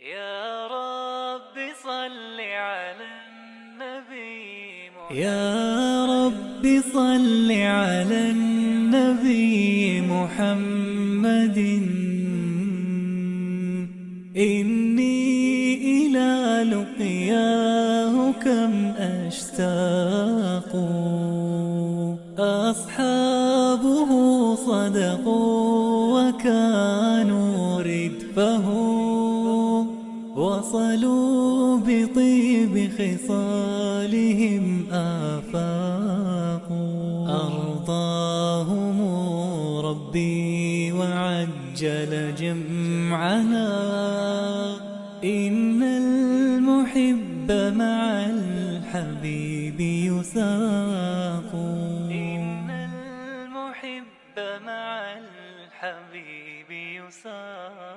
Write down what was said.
يا رب صل على النبي يا رب صل على النبي محمد. إني إلى لقياه كم أشتاق، أصحابه صدقوا وكانوا ردفه، وصلوا بطيب خصالهم آفاق. أرضاهم ربي وعجل جمعنا، إن المحب مع الحبيب يساق. إن المحب مع الحبيب يساق.